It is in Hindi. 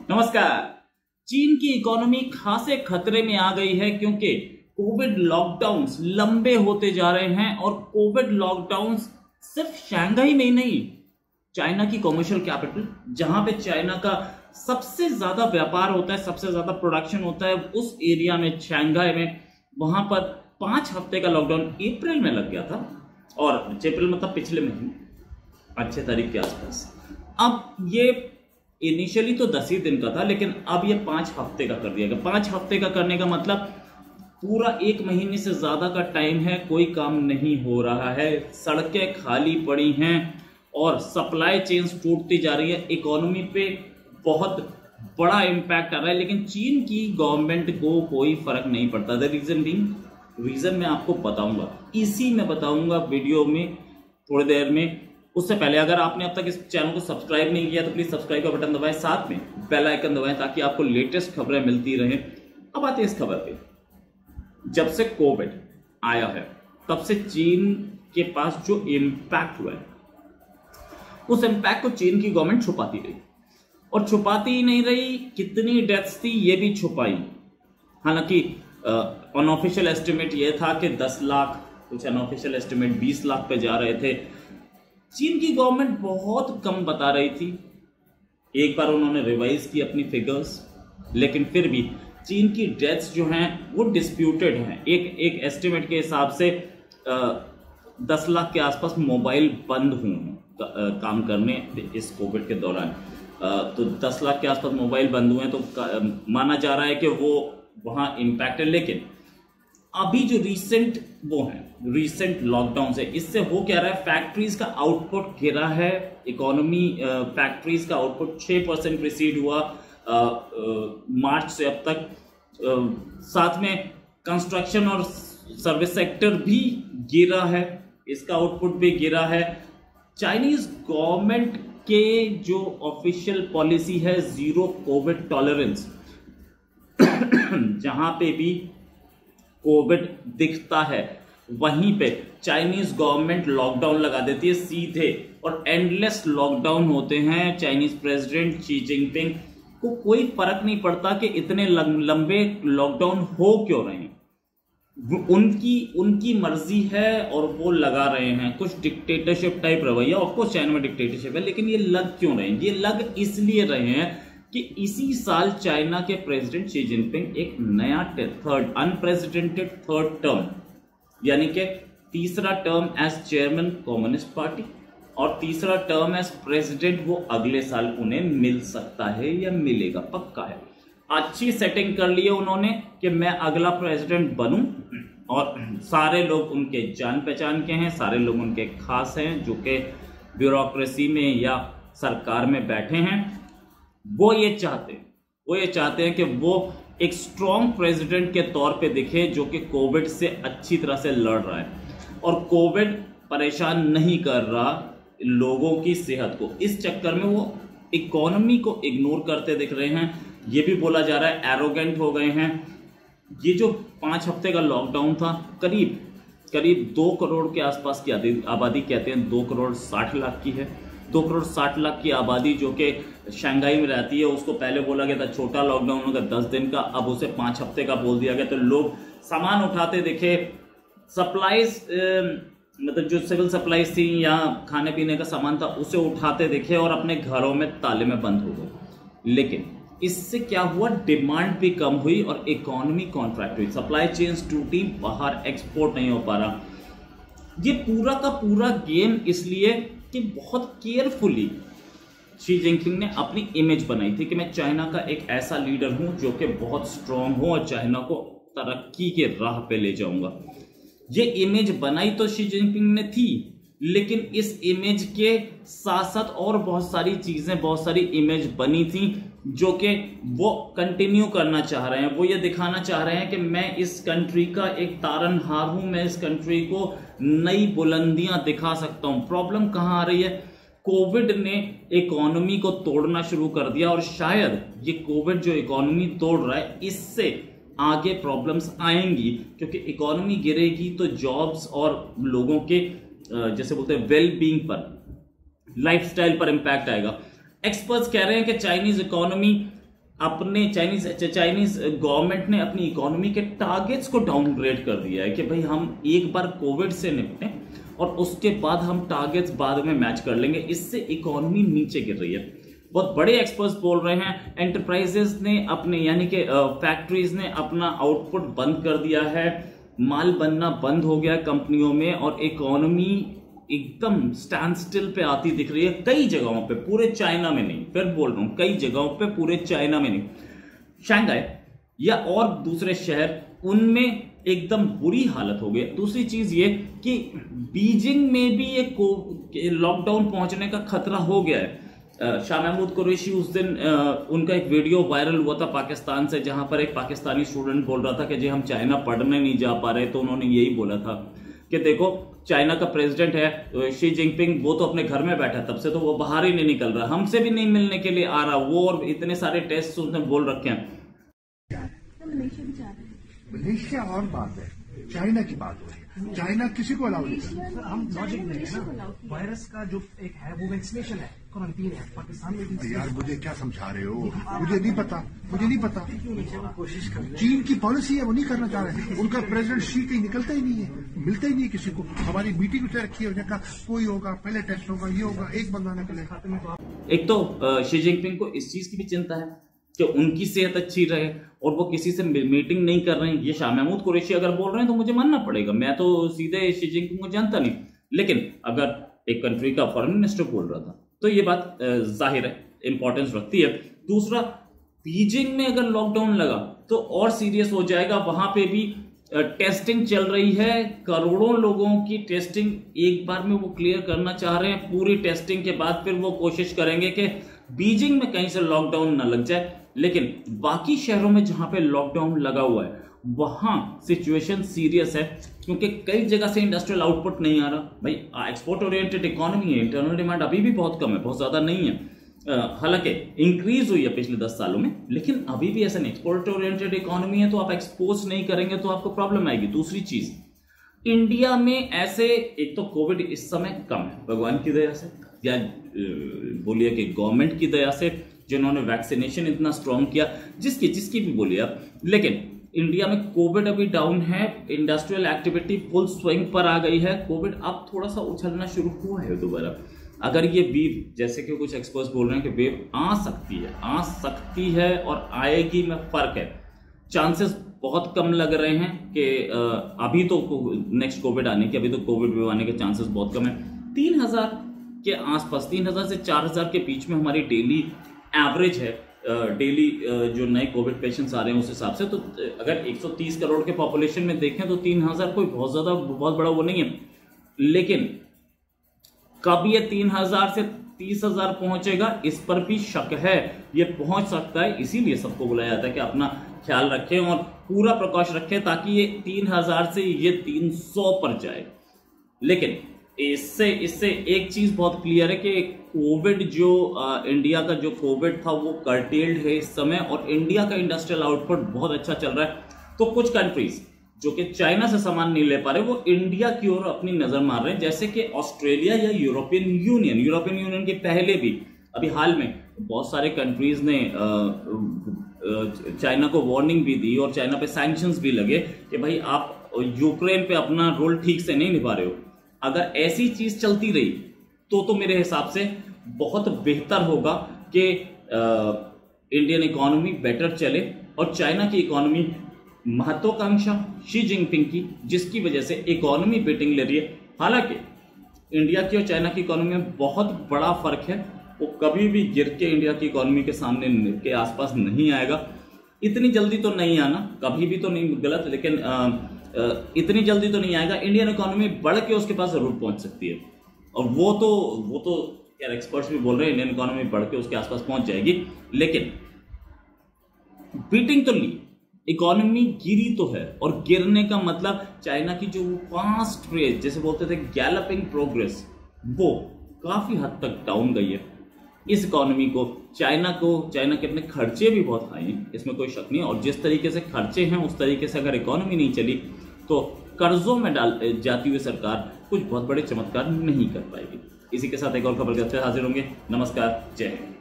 नमस्कार। चीन की इकोनॉमी खासे खतरे में आ गई है क्योंकि कोविड लॉकडाउन्स लंबे होते जा रहे हैं और कोविड लॉकडाउन्स सिर्फ शंघाई में ही नहीं, चाइना की कॉमर्शियल कैपिटल जहां पे चाइना का सबसे ज्यादा व्यापार होता है, सबसे ज्यादा प्रोडक्शन होता है, उस एरिया में शंघाई में वहां पर 5 हफ्ते का लॉकडाउन अप्रैल में लग गया था। और अप्रैल मतलब पिछले महीने 8 तारीख के आसपास। अब ये इनिशियली तो 10 ही दिन का था, लेकिन अब ये 5 हफ्ते का कर दिया गया। 5 हफ्ते का करने का मतलब पूरा 1 महीने से ज्यादा का टाइम है, कोई काम नहीं हो रहा है, सड़कें खाली पड़ी हैं और सप्लाई चेन्स टूटती जा रही है। इकोनॉमी पे बहुत बड़ा इम्पैक्ट आ रहा है, लेकिन चीन की गवर्नमेंट को कोई फर्क नहीं पड़ता। द रीजन मैं आपको बताऊंगा, इसी में बताऊंगा वीडियो में थोड़ी देर में। उससे पहले अगर आपने अब तक इस चैनल को सब्सक्राइब नहीं किया तो प्लीज सब्सक्राइब का बटन दबाएं, साथ में बेल आइकन दबाएं ताकि आपको लेटेस्ट खबरें मिलती रहें। अब आते हैं इस खबर पे। जब से कोविड आया है तब से चीन के पास जो इम्पैक्ट हुआ है, उस इम्पैक्ट को चीन की गवर्नमेंट छुपाती रही और छुपाती ही नहीं रही। कितनी डेथ्स थी ये भी छुपाई। हालांकि अनऑफिशियल एस्टिमेट ये था कि 10 लाख, कुछ अनऑफिशियल एस्टिमेट 20 लाख पे जा रहे थे। चीन की गवर्नमेंट बहुत कम बता रही थी। एक बार उन्होंने रिवाइज की अपनी फिगर्स, लेकिन फिर भी चीन की डेथ्स जो हैं वो डिस्प्यूटेड हैं। एक एस्टिमेट के हिसाब से 10 लाख के आसपास मोबाइल बंद हुए हैं काम करने इस कोविड के दौरान। तो 10 लाख के आसपास मोबाइल बंद हुए हैं, तो माना जा रहा है कि वो वहां इम्पैक्ट है। लेकिन अभी जो रीसेंट लॉकडाउन है, इससे हो क्या रहा है, फैक्ट्रीज का आउटपुट गिरा है। इकोनॉमी फैक्ट्रीज का आउटपुट 6% रिसीड हुआ मार्च से अब तक। साथ में कंस्ट्रक्शन और सर्विस सेक्टर भी गिरा है, इसका आउटपुट भी गिरा है। चाइनीज गवर्नमेंट के जो ऑफिशियल पॉलिसी है जीरो कोविड टॉलरेंस, जहां पे भी कोविड दिखता है वहीं पे चाइनीज गवर्नमेंट लॉकडाउन लगा देती है सीधे, और एंडलेस लॉकडाउन होते हैं। चाइनीज प्रेसिडेंट शी जिनपिंग को कोई फर्क नहीं पड़ता कि इतने लंबे लॉकडाउन हो क्यों रहे हैं, उनकी मर्जी है और वो लगा रहे हैं। कुछ डिक्टेटरशिप टाइप रवैया, ऑफकोर्स चाइना में डिक्टेटरशिप है, लेकिन ये लग क्यों रहे हैं? ये लग इसलिए रहे हैं कि इसी साल चाइना के प्रेसिडेंट शी जिनपिंग एक नया अनप्रेसिडेंटेड थर्ड टर्म, यानी कि तीसरा term as chairman communist party और तीसरा टर्म एज प्रेसिडेंट, वो अगले साल उन्हें मिल सकता है या मिलेगा, पक्का है। अच्छी सेटिंग कर ली है उन्होंने कि मैं अगला प्रेसिडेंट बनूं, और सारे लोग उनके जान पहचान के हैं, सारे लोग उनके खास हैं जो कि ब्यूरोक्रेसी में या सरकार में बैठे हैं। वो ये चाहते हैं कि वो एक स्ट्रॉन्ग प्रेसिडेंट के तौर पे दिखे जो कि कोविड से अच्छी तरह से लड़ रहा है और कोविड परेशान नहीं कर रहा लोगों की सेहत को। इस चक्कर में वो इकोनॉमी को इग्नोर करते दिख रहे हैं। ये भी बोला जा रहा है एरोगेंट हो गए हैं। ये जो 5 हफ्ते का लॉकडाउन था, करीब 2 करोड़ के आसपास की आबादी, कहते हैं 2 करोड़ 60 लाख की है। 2 करोड़ 60 लाख की आबादी जो कि शंघाई में रहती है, उसको पहले बोला गया था छोटा लॉकडाउन होगा 10 दिन का, अब उसे 5 हफ्ते का बोल दिया गया। तो लोग सामान उठाते दिखे, सप्लाईज मतलब जो सिविल सप्लाईज थी या खाने पीने का सामान था उसे उठाते दिखे और अपने घरों में ताले में बंद हो गए। लेकिन इससे क्या हुआ, डिमांड भी कम हुई और इकोनॉमी कॉन्ट्रैक्ट हुई, सप्लाई चेन्स टूटी, बाहर एक्सपोर्ट नहीं हो पा रहा। ये पूरा का पूरा गेम इसलिए कि बहुत केयरफुली शी जिनपिंग ने अपनी इमेज बनाई थी कि मैं चाइना का एक ऐसा लीडर हूं जो कि बहुत स्ट्रांग हो और चाइना को तरक्की के राह पे ले जाऊंगा। ये इमेज बनाई तो शी जिनपिंग ने थी, लेकिन इस इमेज के साथ साथ और बहुत सारी चीजें, बहुत सारी इमेज बनी थी जो कि वो कंटिन्यू करना चाह रहे हैं। वो ये दिखाना चाह रहे हैं कि मैं इस कंट्री का एक तारनहार हूं, मैं इस कंट्री को नई बुलंदियां दिखा सकता हूं। प्रॉब्लम कहां आ रही है, कोविड ने इकोनॉमी को तोड़ना शुरू कर दिया और शायद ये कोविड जो इकोनॉमी तोड़ रहा है, इससे आगे प्रॉब्लम्स आएंगी, क्योंकि इकोनॉमी गिरेगी तो जॉब्स और लोगों के जैसे बोलते हैं वेल बीइंग पर, लाइफस्टाइल पर इंपैक्ट आएगा। एक्सपर्ट्स कह रहे हैं कि चाइनीज इकोनॉमी अपने चाइनीज गवर्नमेंट ने अपनी इकोनॉमी के टारगेट्स को डाउनग्रेड कर दिया है कि भाई हम एक बार कोविड से निपटें और उसके बाद हम टारगेट्स बाद में मैच कर लेंगे। इससे इकोनॉमी नीचे गिर रही है। बहुत बड़े एक्सपर्ट्स बोल रहे हैं एंटरप्राइजेस ने अपने यानी कि फैक्ट्रीज ने अपना आउटपुट बंद कर दिया है, माल बनना बंद हो गया कंपनियों में और इकोनॉमी एकदम स्टैंड स्टिल पे आती दिख रही है कई जगहों पे, पूरे चाइना में नहीं, फिर बोल रहा हूं कई जगहों पे, पूरे चाइना में नहीं। शंघाई या और दूसरे शहर उनमें एकदम बुरी हालत हो गई। दूसरी चीज ये कि बीजिंग में भी ये लॉकडाउन पहुंचने का खतरा हो गया है। शाह महमूद कुरैशी उस दिन उनका एक वीडियो वायरल हुआ था पाकिस्तान से, जहां पर एक पाकिस्तानी स्टूडेंट बोल रहा था कि जी हम चाइना पढ़ने नहीं जा पा रहे, तो उन्होंने यही बोला था कि देखो चाइना का प्रेसिडेंट है शी जिनपिंग, वो तो अपने घर में बैठा, तब से तो वो बाहर ही नहीं निकल रहा, हमसे भी नहीं मिलने के लिए आ रहा वो, और इतने सारे टेस्ट उसने बोल रखे हैं। मलेशिया और बात है, चाइना की बात हो रही है। चाइना किसी को अलाउ नहीं करता। हम लॉजिक में है ना, वायरस का जो एक है वो वैक्सीनेशन है, क्वारंटीन है, पाकिस्तान में भी। यार मुझे क्या समझा रहे हो, मुझे नहीं पता, मुझे नहीं पता। कोशिश कर चीन की पॉलिसी है, वो नहीं करना चाह रहे। उनका प्रेसिडेंट शी कहीं निकलता ही नहीं है, मिलता ही नहीं है किसी को। हमारी मीटिंग उसने रखी है, उसने कहा कोई होगा, पहले टेस्ट होगा, ये होगा, एक बंदा निकले खाते में। एक तो शी जिनपिंग को इस चीज की भी चिंता है कि उनकी सेहत अच्छी रहे और वो किसी से मीटिंग नहीं कर रहे हैं। ये शाह महमूद कुरैशी अगर बोल रहे हैं तो मुझे मानना पड़ेगा, मैं तो सीधे शी जिनपिंग को जानता नहीं, लेकिन अगर एक कंट्री का फॉरेन मिनिस्टर बोल रहा था तो ये बात जाहिर है इंपॉर्टेंस रखती है। दूसरा, बीजिंग में अगर लॉकडाउन लगा तो और सीरियस हो जाएगा। वहां पे भी टेस्टिंग चल रही है, करोड़ों लोगों की टेस्टिंग एक बार में वो क्लियर करना चाह रहे हैं। पूरी टेस्टिंग के बाद फिर वो कोशिश करेंगे कि बीजिंग में कहीं से लॉकडाउन ना लग जाए, लेकिन बाकी शहरों में जहां पे लॉकडाउन लगा हुआ है वहां सिचुएशन सीरियस है, क्योंकि कई जगह से इंडस्ट्रियल आउटपुट नहीं आ रहा। भाई एक्सपोर्ट ओरिएंटेड इकोनॉमी है, इंटरनल डिमांड अभी भी बहुत कम है, बहुत ज्यादा नहीं है। हालांकि इंक्रीज हुई है पिछले 10 सालों में, लेकिन अभी भी ऐसा नहीं। एक्सपोर्ट ओरिएंटेड इकोनॉमी है तो आप एक्सपोर्ट नहीं करेंगे तो आपको प्रॉब्लम आएगी। दूसरी चीज, इंडिया में ऐसे एक तो कोविड इस समय कम है भगवान की दया से, या बोलिए कि गवर्नमेंट की दया से, जिन्होंने वैक्सीनेशन इतना स्ट्रॉन्ग किया, जिसकी भी बोलिए आप, लेकिन इंडिया में कोविड अभी डाउन है। इंडस्ट्रियल एक्टिविटी फुल स्विंग पर आ गई है। कोविड अब थोड़ा सा उछलना शुरू हुआ है दोबारा। अगर ये वेव, जैसे कि कुछ एक्सपर्ट्स बोल रहे हैं कि वेव आ सकती है और आएगी में फर्क है, चांसेस बहुत कम लग रहे हैं कि अभी तो नेक्स्ट कोविड आने के, अभी तो कोविड वेव आने के चांसेस बहुत कम है। 3000 के आसपास, 3000 से 4000 के बीच में हमारी डेली एवरेज है, डेली जो नए कोविड पेशेंट्स आ रहे हैं उस हिसाब से। तो अगर 130 करोड़ के पॉपुलेशन में देखें तो 3000 कोई बहुत बड़ा वो नहीं है, लेकिन कब ये 3000 से 30,000 पहुंचेगा इस पर भी शक है। ये पहुंच सकता है, इसीलिए सबको बुलाया जाता है कि अपना ख्याल रखें और पूरा प्रकाश रखें ताकि ये 3000 से ये 300 पर जाए। लेकिन इससे एक चीज बहुत क्लियर है कि कोविड जो इंडिया का जो कोविड था वो कर्टेल्ड है इस समय, और इंडिया का इंडस्ट्रियल आउटपुट बहुत अच्छा चल रहा है। तो कुछ कंट्रीज जो कि चाइना से सामान नहीं ले पा रहे वो इंडिया की ओर अपनी नजर मार रहे हैं, जैसे कि ऑस्ट्रेलिया या यूरोपियन यूनियन के पहले भी अभी हाल में बहुत सारे कंट्रीज ने चाइना को वार्निंग भी दी और चाइना पे सैंक्शंस भी लगे कि भाई आप यूक्रेन पे अपना रोल ठीक से नहीं निभा रहे हो। अगर ऐसी चीज चलती रही तो मेरे हिसाब से बहुत बेहतर होगा कि इंडियन इकोनॉमी बेटर चले और चाइना की इकोनॉमी, महत्वाकांक्षा शी जिनपिंग की, जिसकी वजह से इकोनॉमी बेटिंग ले रही है। हालांकि इंडिया की और चाइना की इकोनॉमी में बहुत बड़ा फर्क है, वो कभी भी गिर के इंडिया की इकोनॉमी के सामने के आसपास नहीं आएगा। इतनी जल्दी तो नहीं आना, कभी भी तो नहीं गलत, लेकिन इतनी जल्दी तो नहीं आएगा। इंडियन इकोनॉमी बढ़ के उसके पास जरूर पहुंच सकती है, और वो तो यार एक्सपर्ट्स भी बोल रहे हैं इंडियन इकोनॉमी बढ़ के उसके आसपास पहुंच जाएगी, लेकिन बीटिंग तो ली, इकोनॉमी गिरी तो है। और गिरने का मतलब चाइना की जो फास्ट रेट, जैसे बोलते थे गैलपिंग प्रोग्रेस, वो काफी हद तक डाउन गई है। इस इकोनॉमी को चाइना के अपने खर्चे भी बहुत हाई हैं, इसमें कोई शक नहीं है, और जिस तरीके से खर्चे हैं उस तरीके से अगर इकोनॉमी नहीं चली तो कर्जों में जाती हुई सरकार कुछ बहुत बड़े चमत्कार नहीं कर पाएगी। इसी के साथ एक और खबर के साथ हाजिर होंगे। नमस्कार, जय हिंद।